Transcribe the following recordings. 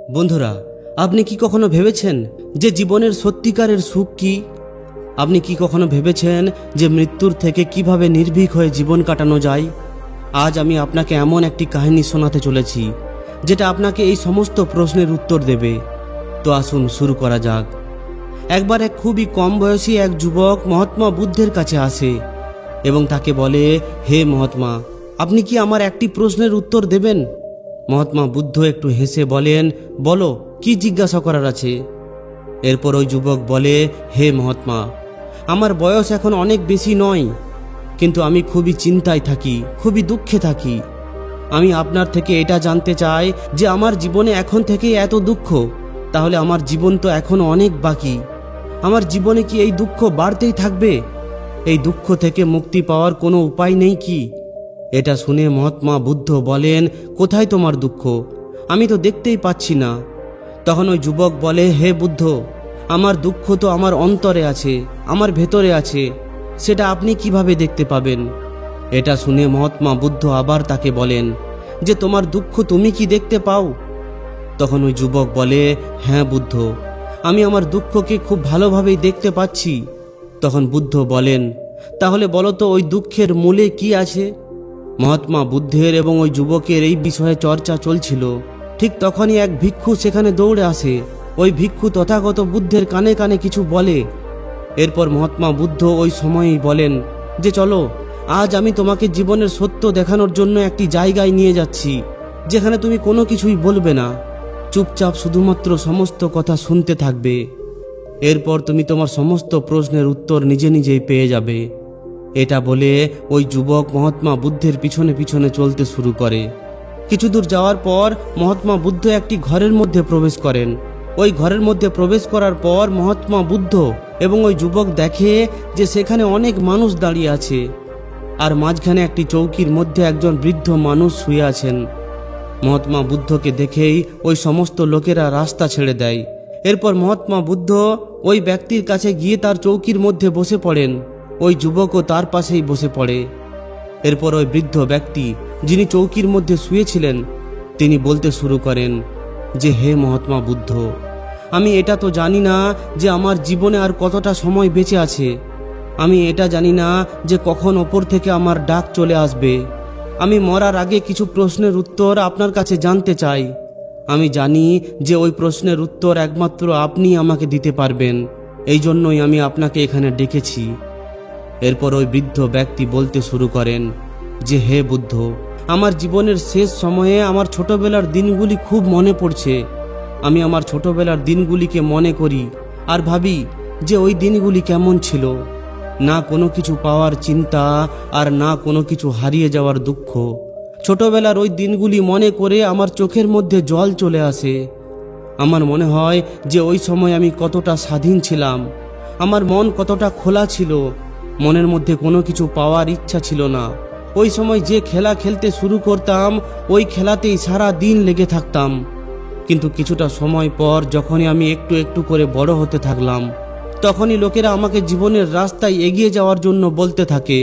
বন্ধুরা, আপনি কি কখনো ভেবেছেন যে জীবনের সত্যিকারের সুখ কি? আপনি কি কখনো ভেবেছেন যে মৃত্যুর থেকে কিভাবে নির্ভীক হয়ে জীবন কাটানো যায়? আজ আমি আপনাকে এমন একটি কাহিনী শোনাতে চলেছি যেটা আপনাকে এই সমস্ত প্রশ্নের উত্তর দেবে। তো আসুন শুরু করা যাক। একবার এক খুবই কম বয়সী এক যুবক মহাত্মা বুদ্ধের কাছে আসে এবং তাকে বলে, হে মহাত্মা, আপনি কি আমার একটি প্রশ্নের উত্তর দেবেন? মহাত্মা বুদ্ধ একটু হেসে বলেন, বলো, কি জিজ্ঞাসা করার আছে? এরপর ওই যুবক বলে, হে মহাত্মা, আমার বয়স এখন অনেক বেশি নয়, কিন্তু আমি খুবই চিন্তায় থাকি, খুবই দুঃখে থাকি। আমি আপনার থেকে এটা জানতে চাই যে আমার জীবনে এখন থেকে এত দুঃখ, তাহলে আমার জীবন তো এখনো অনেক বাকি। আমার জীবনে কি এই দুঃখ বাড়তেই থাকবে? এই দুঃখ থেকে মুক্তি পাওয়ার কোনো উপায় নেই কি? এটা শুনে মহাত্মা বুদ্ধ বলেন, কোথায় তোমার দুঃখ? আমি তো দেখতেই পাচ্ছি না। তখন ওই যুবক বলে, হে বুদ্ধ, আমার দুঃখ তো আমার অন্তরে আছে, আমার ভেতরে আছে, সেটা আপনি কিভাবে দেখতে পাবেন? এটা শুনে মহাত্মা বুদ্ধ আবার তাকে বলেন যে তোমার দুঃখ তুমি কি দেখতে পাও? তখন ওই যুবক বলে, হ্যাঁ বুদ্ধ, আমি আমার দুঃখকে খুব ভালোভাবেই দেখতে পাচ্ছি। তখন বুদ্ধ বলেন, তাহলে বলো তো ওই দুঃখের মূলে কি আছে? মহাত্মা বুদ্ধের এবং ওই যুবকের এই বিষয়ে চর্চা চলছিল। ঠিক তখনই এক ভিক্ষু সেখানে দৌড়ে আসে। ওই ভিক্ষু তথাগত বুদ্ধের কানে কানে কিছু বলে। এরপর মহাত্মা বুদ্ধ ওই সময়েই বলেন যে চলো, আজ আমি তোমাকে জীবনের সত্য দেখানোর জন্য একটি জায়গায় নিয়ে যাচ্ছি, যেখানে তুমি কোনো কিছুই বলবে না, চুপচাপ শুধুমাত্র সমস্ত কথা শুনতে থাকবে। এরপর তুমি তোমার সমস্ত প্রশ্নের উত্তর নিজে নিজেই পেয়ে যাবে। এটা বলে ওই যুবক মহাত্মা বুদ্ধের পিছনে পিছনে চলতে শুরু করে। কিছু দূর যাওয়ার পর মহাত্মা বুদ্ধ একটি ঘরের মধ্যে প্রবেশ করেন। ওই ঘরের মধ্যে প্রবেশ করার পর মহাত্মা বুদ্ধ এবং ওই যুবক দেখে যে সেখানে অনেক মানুষ দাঁড়িয়ে আছে, আর মাঝখানে একটি চৌকির মধ্যে একজন বৃদ্ধ মানুষ শুয়ে আছেন। মহাত্মা বুদ্ধকে দেখেই ওই সমস্ত লোকেরা রাস্তা ছেড়ে দেয়। এরপর মহাত্মা বুদ্ধ ওই ব্যক্তির কাছে গিয়ে তার চৌকির মধ্যে বসে পড়েন। ওই যুবকও তার পাশেই বসে পড়ে। এরপর ওই বৃদ্ধ ব্যক্তি, যিনি চৌকির মধ্যে শুয়েছিলেন, তিনি বলতে শুরু করেন যে হে মহাত্মা বুদ্ধ, আমি এটা তো জানি না যে আমার জীবনে আর কতটা সময় বেঁচে আছে। আমি এটা জানি না যে কখন ওপর থেকে আমার ডাক চলে আসবে। আমি মরার আগে কিছু প্রশ্নের উত্তর আপনার কাছে জানতে চাই। আমি জানি যে ওই প্রশ্নের উত্তর একমাত্র আপনি আমাকে দিতে পারবেন। এই জন্যই আমি আপনাকে এখানে ডেকেছি। এরপর ওই বৃদ্ধ ব্যক্তি বলতে শুরু করেন যে হে বুদ্ধ, আমার জীবনের শেষ সময়ে আমার ছোটবেলার দিনগুলি খুব মনে পড়ছে। আমি আমার ছোটবেলার দিনগুলিকে মনে করি আর ভাবি যে ওই দিনগুলি কেমন ছিল। না কোনো কিছু পাওয়ার চিন্তা, আর না কোনো কিছু হারিয়ে যাওয়ার দুঃখ। ছোটবেলার ওই দিনগুলি মনে করে আমার চোখের মধ্যে জল চলে আসে। আমার মনে হয় যে ওই সময় আমি কতটা স্বাধীন ছিলাম, আমার মন কতটা খোলা ছিল, মনের মধ্যে কোনো কিছু পাওয়ার ইচ্ছা ছিল না। ওই সময় যে খেলা খেলতে শুরু করতাম, ওই খেলাতেই সারা দিন লেগে থাকতাম। কিন্তু কিছুটা সময় পর যখনই আমি একটু একটু করে বড় হতে থাকলাম, তখনই লোকেরা আমাকে জীবনের রাস্তায় এগিয়ে যাওয়ার জন্য বলতে থাকে।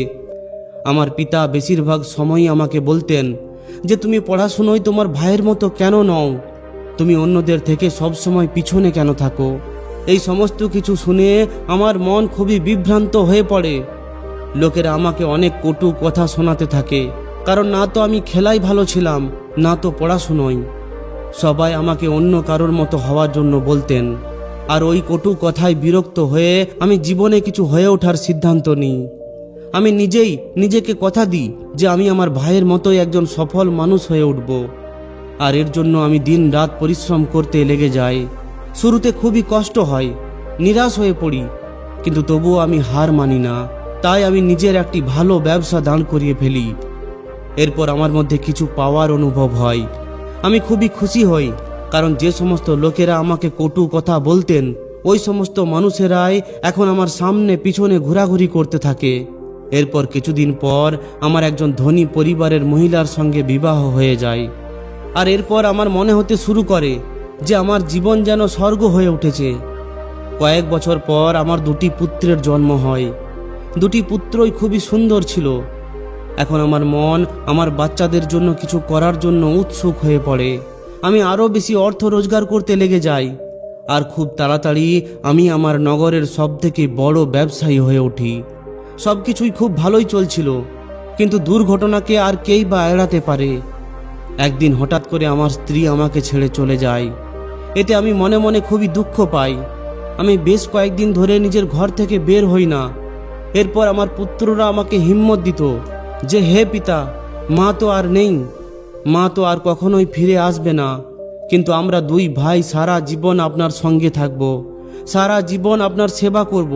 আমার পিতা বেশিরভাগ সময়ই আমাকে বলতেন যে তুমি পড়াশুনোয় তোমার ভাইয়ের মতো কেন নও, তুমি অন্যদের থেকে সবসময় পিছনে কেন থাকো। এই সমস্ত কিছু শুনে আমার মন খুবই বিভ্রান্ত হয়ে পড়ে। লোকেরা আমাকে অনেক কটু কথা শোনাতে থাকে, কারণ না তো আমি খেলায় ভালো ছিলাম, না তো পড়াশুনোয়। সবাই আমাকে অন্য কারোর মতো হওয়ার জন্য বলতেন। আর ওই কটু কথায় বিরক্ত হয়ে আমি জীবনে কিছু হয়ে ওঠার সিদ্ধান্ত নিই। আমি নিজেই নিজেকে কথা দিই যে আমি আমার ভাইয়ের মতোই একজন সফল মানুষ হয়ে উঠব। আর এর জন্য আমি দিন রাত পরিশ্রম করতে লেগে যাই। শুরুতে খুবই কষ্ট হয়, নিরাশ হয়ে পড়ি, কিন্তু তবুও আমি হার মানি না। তাই আমি নিজের একটি ভালো ব্যবসা দাঁড় করিয়ে ফেলি। এরপর আমার মধ্যে কিছু পাওয়ার অনুভব হয়। আমি খুবই খুশি হই, কারণ যে সমস্ত লোকেরা আমাকে কটু কথা বলতেন, ওই সমস্ত মানুষেরাই এখন আমার সামনে পিছনে ঘোরাঘুরি করতে থাকে। এরপর কিছুদিন পর আমার একজন ধনী পরিবারের মহিলার সঙ্গে বিবাহ হয়ে যায়। আর এরপর আমার মনে হতে শুরু করে যে আমার জীবন যেন স্বর্গ হয়ে উঠেছে। কয়েক বছর পর আমার দুটি পুত্রের জন্ম হয়। দুটি পুত্রই খুবই সুন্দর ছিল। এখন আমার মন আমার বাচ্চাদের জন্য কিছু করার জন্য উৎসুক হয়ে পড়ে। আমি আরও বেশি অর্থ রোজগার করতে লেগে যাই, আর খুব তাড়াতাড়ি আমি আমার নগরের সবথেকে বড় ব্যবসায়ী হয়ে উঠি। সব কিছুই খুব ভালোই চলছিল, কিন্তু দুর্ঘটনাকে আর কেই বা এড়াতে পারে। একদিন হঠাৎ করে আমার স্ত্রী আমাকে ছেড়ে চলে যায়। এতে আমি মনে মনে খুবই দুঃখ পাই। আমি বেশ কয়েকদিন ধরে নিজের ঘর থেকে বের হই না। এরপর আমার পুত্ররা আমাকে হিম্মত দিত যে, হে পিতা, মা তো আর নেই, মা তো আর কখনোই ফিরে আসবে না, কিন্তু আমরা দুই ভাই সারা জীবন আপনার সঙ্গে থাকব, সারা জীবন আপনার সেবা করব,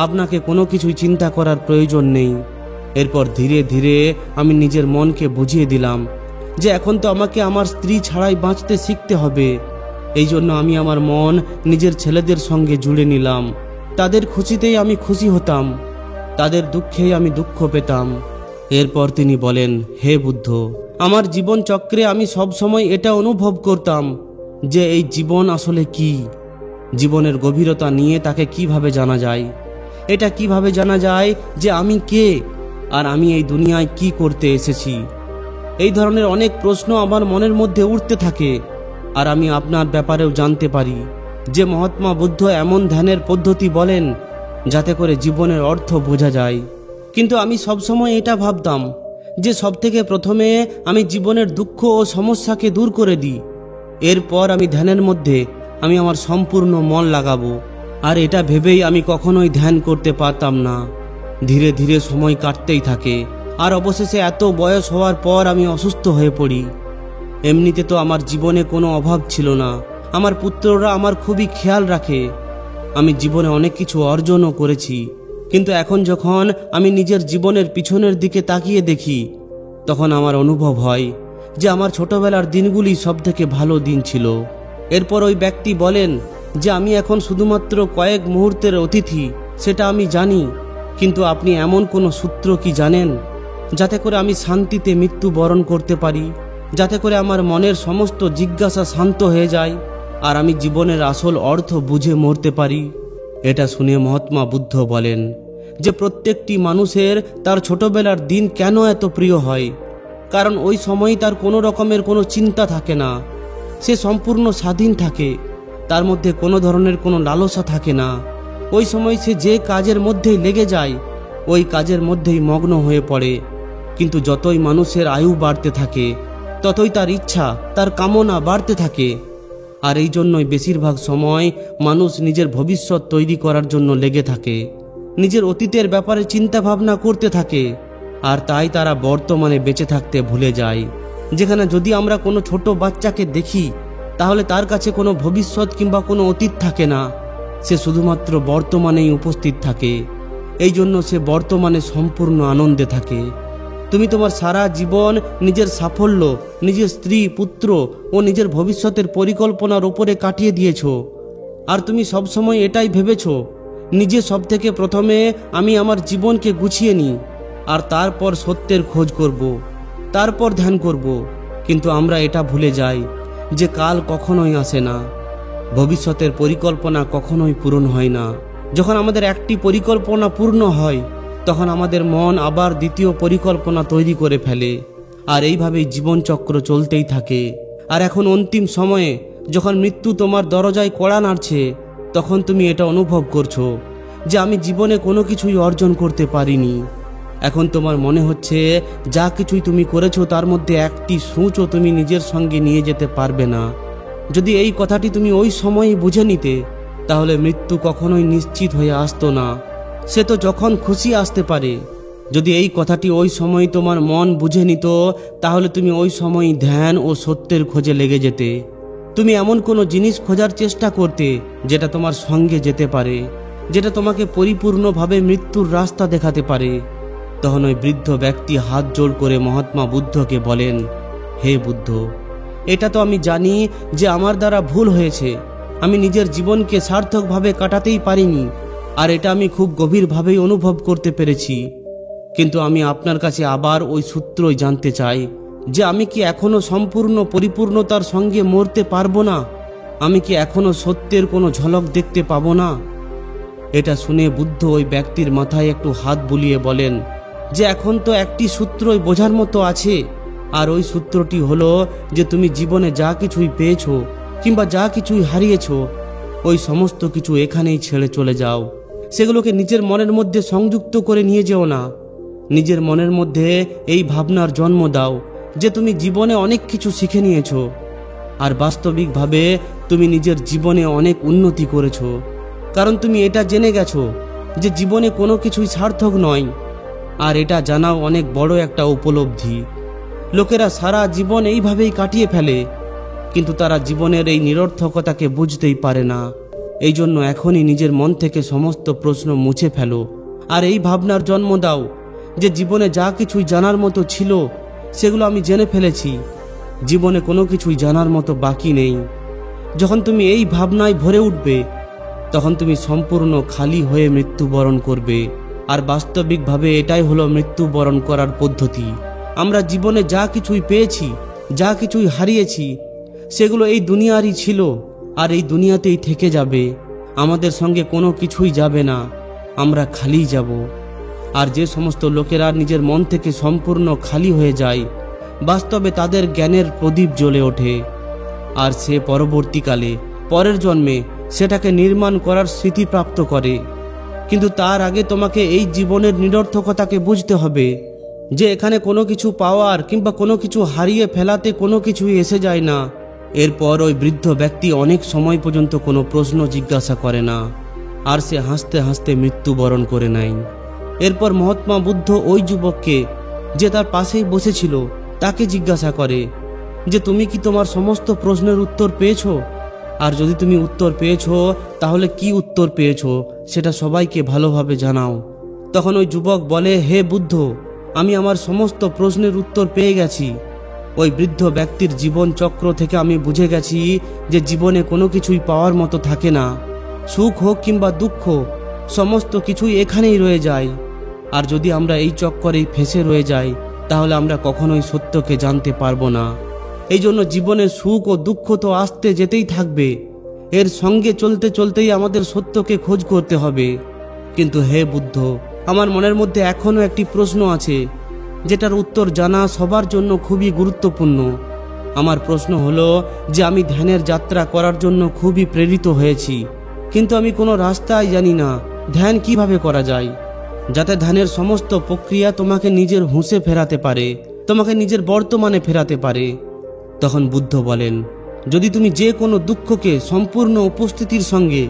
আপনাকে কোনো কিছুই চিন্তা করার প্রয়োজন নেই। এরপর ধীরে ধীরে আমি নিজের মনকে বুঝিয়ে দিলাম যে এখন তো আমাকে আমার স্ত্রী ছাড়াই বাঁচতে শিখতে হবে। এই জন্য আমি আমার মন নিজের ছেলেদের সঙ্গে জুড়ে নিলাম। তাদের খুশিতেই আমি খুশি হতাম, তাদের দুঃখেই আমি দুঃখ পেতাম। এরপর তিনি বলেন, হে বুদ্ধ, আমার জীবন চক্রে আমি সবসময় এটা অনুভব করতাম যে এই জীবন আসলে কি, জীবনের গভীরতা নিয়ে তাকে কিভাবে জানা যায়, এটা কিভাবে জানা যায় যে আমি কে আর আমি এই দুনিয়ায় কি করতে এসেছি। এই ধরনের অনেক প্রশ্ন আমার মনের মধ্যে উঠতে থাকে। আর আমি আপনার ব্যাপারেও জানতে পারি যে মহাত্মা বুদ্ধ এমন ধ্যানের পদ্ধতি বলেন যাতে করে জীবনের অর্থ বোঝা যায়। কিন্তু আমি সবসময় এটা ভাবতাম যে সবথেকে প্রথমে আমি জীবনের দুঃখ ও সমস্যাকে দূর করে দিই, এরপর আমি ধ্যানের মধ্যে আমি আমার সম্পূর্ণ মন লাগাবো। আর এটা ভেবেই আমি কখনোই ধ্যান করতে পারতাম না। ধীরে ধীরে সময় কাটতেই থাকে, আর অবশেষে এত বয়স হওয়ার পর আমি অসুস্থ হয়ে পড়ি। এমনিতে তো আমার জীবনে কোনো অভাব ছিল না, আমার পুত্ররা আমার খুবই খেয়াল রাখে, আমি জীবনে অনেক কিছু অর্জনও করেছি। কিন্তু এখন যখন আমি নিজের জীবনের পিছনের দিকে তাকিয়ে দেখি, তখন আমার অনুভব হয় যে আমার ছোটবেলার দিনগুলি সবথেকে ভালো দিন ছিল। এরপর ওই ব্যক্তি বলেন যে আমি এখন শুধুমাত্র কয়েক মুহূর্তের অতিথি, সেটা আমি জানি, কিন্তু আপনি এমন কোনো সূত্র কি জানেন যাতে করে আমি শান্তিতে মৃত্যু বরণ করতে পারি, যাতে করে আমার মনের সমস্ত জিজ্ঞাসা শান্ত হয়ে যায় আর আমি জীবনের আসল অর্থ বুঝে মরতে পারি? এটা শুনে মহাত্মা বুদ্ধ বলেন যে প্রত্যেকটি মানুষের তার ছোটবেলার দিন কেন এত প্রিয় হয়, কারণ ওই সময়ই তার কোনো রকমের কোনো চিন্তা থাকে না, সে সম্পূর্ণ স্বাধীন থাকে, তার মধ্যে কোনো ধরনের কোনো লালসা থাকে না। ওই সময় সে যে কাজের মধ্যেই লেগে যায়, ওই কাজের মধ্যেই মগ্ন হয়ে পড়ে। কিন্তু যতই মানুষের আয়ু বাড়তে থাকে, ততই তার ইচ্ছা, তার কামনা বাড়তে থাকে। আর এই জন্যই বেশিরভাগ সময় মানুষ নিজের ভবিষ্যৎ তৈরি করার জন্য লেগে থাকে, নিজের অতীতের ব্যাপারে চিন্তা ভাবনা করতে থাকে, আর তাই তারা বর্তমানে বেঁচে থাকতে ভুলে যায়। যেখানে যদি আমরা কোনো ছোট বাচ্চাকে দেখি, তাহলে তার কাছে কোনো ভবিষ্যৎ কিংবা কোনো অতীত থাকে না, সে শুধুমাত্র বর্তমানেই উপস্থিত থাকে। এই জন্য সে বর্তমানে সম্পূর্ণ আনন্দে থাকে। তুমি তোমার সারা জীবন নিজের সাফল্য, নিজের স্ত্রী, পুত্র ও নিজের ভবিষ্যতের পরিকল্পনার উপরে কাটিয়ে দিয়েছ। আর তুমি সবসময় এটাই ভেবেছ, নিজে সবথেকে প্রথমে আমি আমার জীবনকে গুছিয়ে নিই, আর তারপর সত্যের খোঁজ করব, তারপর ধ্যান করব। কিন্তু আমরা এটা ভুলে যাই যে কাল কখনোই আসে না, ভবিষ্যতের পরিকল্পনা কখনোই পূরণ হয় না। যখন আমাদের একটি পরিকল্পনা পূর্ণ হয়, তখন আমাদের মন আবার দ্বিতীয় পরিকল্পনা তৈরি করে ফেলে, আর এইভাবেই জীবনচক্র চলতেই থাকে। আর এখন অন্তিম সময়ে যখন মৃত্যু তোমার দরজায় কড়া নাড়ছে, তখন তুমি এটা অনুভব করছো যে আমি জীবনে কোনো কিছুই অর্জন করতে পারিনি। এখন তোমার মনে হচ্ছে যা কিছুই তুমি করেছো তার মধ্যে একটি সূচও তুমি নিজের সঙ্গে নিয়ে যেতে পারবে না। যদি এই কথাটি তুমি ওই সময়ই বুঝে নিতে, তাহলে মৃত্যু কখনোই নিশ্চিত হয়ে আসতো না, সে তো যখন খুশি আসতে পারে। যদি এই কথাটি ওই সময় তোমার মন বুঝে নিত, তাহলে তুমি ওই সময় ধ্যান ও সত্যের খোঁজে লেগে যেতে। তুমি এমন কোনো জিনিস খোঁজার চেষ্টা করতে যেটা তোমার সঙ্গে যেতে পারে, যেটা তোমাকে পরিপূর্ণভাবে মৃত্যুর রাস্তা দেখাতে পারে। তখন ওই বৃদ্ধ ব্যক্তি হাত জোড় করে মহাত্মা বুদ্ধকে বলেন, হে বুদ্ধ, এটা তো আমি জানি যে আমার দ্বারা ভুল হয়েছে, আমি নিজের জীবনকে সার্থকভাবে কাটাতেই পারিনি, আর এটা আমি খুব গভীরভাবেই অনুভব করতে পেরেছি। কিন্তু আমি আপনার কাছে আবার ওই সূত্রই জানতে চাই যে আমি কি এখনো সম্পূর্ণ পরিপূর্ণতার সঙ্গে মরতে পারবো না? আমি কি এখনো সত্যের কোনো ঝলক দেখতে পাবো না? এটা শুনে বুদ্ধ ওই ব্যক্তির মাথায় একটু হাত বুলিয়ে বলেন যে এখন তো একটি সূত্রই বোঝার মতো আছে, আর ওই সূত্রটি হলো যে তুমি জীবনে যা কিছুই পেয়েছো কিংবা যা কিছুই হারিয়েছো, ওই সমস্ত কিছু এখানেই ছেড়ে চলে যাও। সেগুলোকে নিজের মনের মধ্যে সংযুক্ত করে নিয়ে যেও না। নিজের মনের মধ্যে এই ভাবনার জন্ম দাও যে তুমি জীবনে অনেক কিছু শিখে নিয়েছো, আর বাস্তবিকভাবে তুমি নিজের জীবনে অনেক উন্নতি করেছো। কারণ তুমি এটা জেনে গেছো যে জীবনে কোনো কিছুই সার্থক নয়, আর এটা জানাও অনেক বড় একটা উপলব্ধি। লোকেরা সারা জীবন এইভাবেই কাটিয়ে ফেলে, কিন্তু তারা জীবনের এই নিরর্থকতাকে বুঝতেই পারে না। এই জন্য এখনই নিজের মন থেকে সমস্ত প্রশ্ন মুছে ফেলো, আর এই ভাবনার জন্ম দাও যে জীবনে যা কিছুই জানার মতো ছিল সেগুলো আমি জেনে ফেলেছি, জীবনে কোনো কিছুই জানার মতো বাকি নেই। যখন তুমি এই ভাবনায় ভরে উঠবে, তখন তুমি সম্পূর্ণ খালি হয়ে মৃত্যুবরণ করবে। আর বাস্তবিকভাবে এটাই হলো মৃত্যুবরণ করার পদ্ধতি। আমরা জীবনে যা কিছুই পেয়েছি, যা কিছুই হারিয়েছি, সেগুলো এই দুনিয়ারই ছিল, আর এই দুনিয়াতেই থেকে যাবে। আমাদের সঙ্গে কোনো কিছুই যাবে না, আমরা খালি যাব। আর যে সমস্ত লোকেরা নিজের মন থেকে সম্পূর্ণ খালি হয়ে যায়, বাস্তবে তাদের জ্ঞানের প্রদীপ জ্বলে ওঠে, আর সে পরবর্তীকালে পরের জন্মে সেটাকে নির্মাণ করার স্মৃতি প্রাপ্ত করে। কিন্তু তার আগে তোমাকে এই জীবনের নিরর্থকতাকে বুঝতে হবে যে এখানে কোনো কিছু পাওয়ার কিংবা কোনো কিছু হারিয়ে ফেলাতে কোনো কিছুই এসে যায় না। এরপর ওই বৃদ্ধ ব্যক্তি অনেক সময় পর্যন্ত কোনো প্রশ্ন জিজ্ঞাসা করে না, আর সে হাসতে হাসতে মৃত্যুবরণ করে নেয়। এরপর মহাত্মা বুদ্ধ ওই যুবককে, যে তার পাশেই বসেছিল, তাকে জিজ্ঞাসা করে যে তুমি কি তোমার সমস্ত প্রশ্নের উত্তর পেয়েছো? আর যদি তুমি উত্তর পেয়েছো, তাহলে কি উত্তর পেয়েছো সেটা সবাইকে ভালোভাবে জানাও। তখন ওই যুবক বলে, হে বুদ্ধ, আমি আমার সমস্ত প্রশ্নের উত্তর পেয়ে গেছি। ওই বৃদ্ধ ব্যক্তির জীবন চক্র থেকে আমি বুঝে গেছি যে জীবনে কোনো কিছুই পাওয়ার মতো থাকে না। সুখ হোক কিংবা দুঃখ, সমস্ত কিছুই এখানেই রয়ে যায়। আর যদি আমরা এই চক্করেই ফেঁসে রয়ে যাই, তাহলে আমরা কখনোই সত্যকে জানতে পারবো না। এই জন্য জীবনে সুখ ও দুঃখ তো আসতে যেতেই থাকবে, এর সঙ্গে চলতে চলতেই আমাদের সত্যকে খোঁজ করতে হবে। কিন্তু হে বুদ্ধ, আমার মনের মধ্যে এখনো একটি প্রশ্ন আছে, যেটার উত্তর জানা সবার জন্য খুবই গুরুত্বপূর্ণ। আমার প্রশ্ন হলো যে আমি ধ্যানের যাত্রা করার জন্য খুবই প্রেরিত হয়েছি, কিন্তু আমি কোনো রাস্তাই জানি না ধ্যান কিভাবে করা যায়, যাতে ধ্যানের সমস্ত প্রক্রিয়া তোমাকে নিজের হুঁশে ফেরাতে পারে, তোমাকে নিজের বর্তমানে ফেরাতে পারে। তখন বুদ্ধ বলেন, যদি তুমি যে কোনো দুঃখকে সম্পূর্ণ উপস্থিতির সঙ্গে,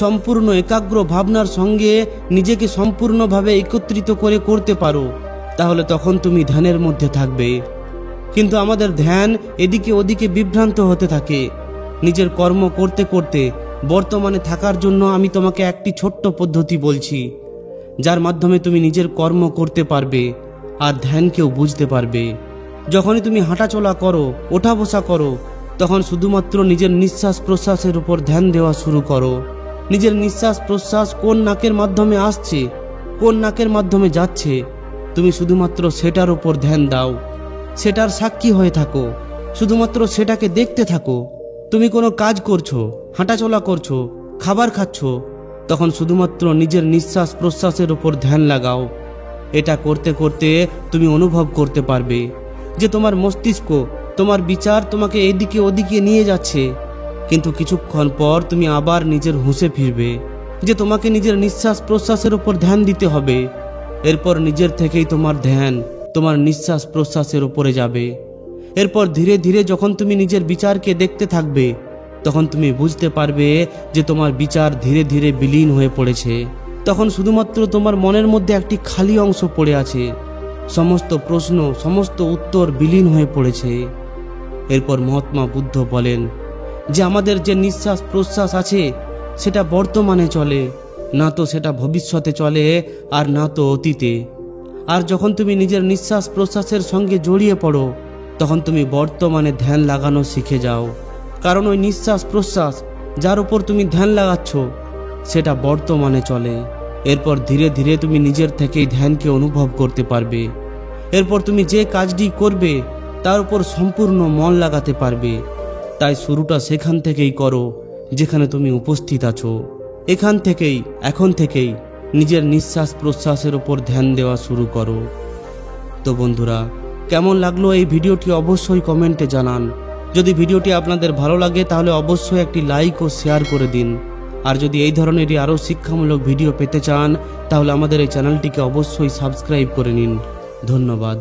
সম্পূর্ণ একাগ্র ভাবনার সঙ্গে নিজেকে সম্পূর্ণভাবে একত্রিত করে করতে পারো, তাহলে তখন তুমি ধ্যানের মধ্যে থাকবে। কিন্তু আমাদের ধ্যান এদিকে ওদিকে বিভ্রান্ত হতে থাকে। নিজের কর্ম করতে করতে বর্তমানে থাকার জন্য আমি তোমাকে একটি ছোট্ট পদ্ধতি বলছি, যার মাধ্যমে তুমি নিজের কর্ম করতে পারবে আর ধ্যানকেও বুঝতে পারবে। যখনই তুমি হাঁটাচলা করো, ওঠা বসা করো, তখন শুধুমাত্র নিজের নিঃশ্বাস প্রশ্বাসের উপর ধ্যান দেওয়া শুরু করো। নিজের নিঃশ্বাস প্রশ্বাস কোন নাকের মাধ্যমে আসছে, কোন নাকের মাধ্যমে যাচ্ছে, তুমি শুধুমাত্র সেটার উপর ধ্যান দাও। সেটার সাক্ষী হয়ে থাকো, শুধুমাত্র সেটাকে দেখতে থাকো। তুমি কোনো কাজ করছো, হাঁটাচলা করছো, খাবার খাচ্ছ, তখন শুধুমাত্র নিজের নিঃশ্বাস প্রশ্বাসের উপর ধ্যান লাগাও। এটা করতে করতে তুমি অনুভব করতে পারবে যে তোমার মস্তিষ্ক, তোমার বিচার তোমাকে এদিকে ওদিকে নিয়ে যাচ্ছে, কিন্তু কিছুক্ষণ পর তুমি আবার নিজের হুঁশে ফিরবে যে তোমাকে নিজের নিঃশ্বাস প্রশ্বাসের উপর ধ্যান দিতে হবে। এরপর নিজের থেকেই তোমার ধ্যান তোমার নিঃশ্বাস প্রশ্বাসের উপরে যাবে। এরপর ধীরে ধীরে যখন তুমি নিজের বিচারকে দেখতে থাকবে, তখন তুমি বুঝতে পারবে যে তোমার বিচার ধীরে ধীরে বিলীন হয়ে পড়েছে। তখন শুধুমাত্র তোমার মনের মধ্যে একটি খালি অংশ পড়ে আছে, সমস্ত প্রশ্ন, সমস্ত উত্তর বিলীন হয়ে পড়েছে। এরপর মহাত্মা বুদ্ধ বলেন যে আমাদের যে নিঃশ্বাস প্রশ্বাস আছে সেটা বর্তমানে চলে, না তো সেটা ভবিষ্যতে চলে, আর না তো অতীতে। আর যখন তুমি নিজের নিঃশ্বাস প্রশ্বাসের সঙ্গে জড়িয়ে পড়ো, তখন তুমি বর্তমানে ধ্যান লাগানো শিখে যাও। কারণ ওই নিঃশ্বাস প্রশ্বাস যার উপর তুমি ধ্যান লাগাচ্ছ, সেটা বর্তমানে চলে। এরপর ধীরে ধীরে তুমি নিজের থেকেই ধ্যানকে অনুভব করতে পারবে। এরপর তুমি যে কাজটি করবে তার উপর সম্পূর্ণ মন লাগাতে পারবে। তাই শুরুটা সেখান থেকেই করো যেখানে তুমি উপস্থিত আছো। এখান থেকেই, এখন থেকেই নিজের নিঃশ্বাস প্রশ্বাসের উপর ধ্যান দেওয়া শুরু করো। তো বন্ধুরা, কেমন লাগলো এই ভিডিওটি অবশ্যই কমেন্টে জানান। যদি ভিডিওটি আপনাদের ভালো লাগে তাহলে অবশ্যই একটি লাইক ও শেয়ার করে দিন। আর যদি এই ধরনেরই আরও শিক্ষামূলক ভিডিও পেতে চান তাহলে আমাদের এই চ্যানেলটিকে অবশ্যই সাবস্ক্রাইব করে নিন। ধন্যবাদ।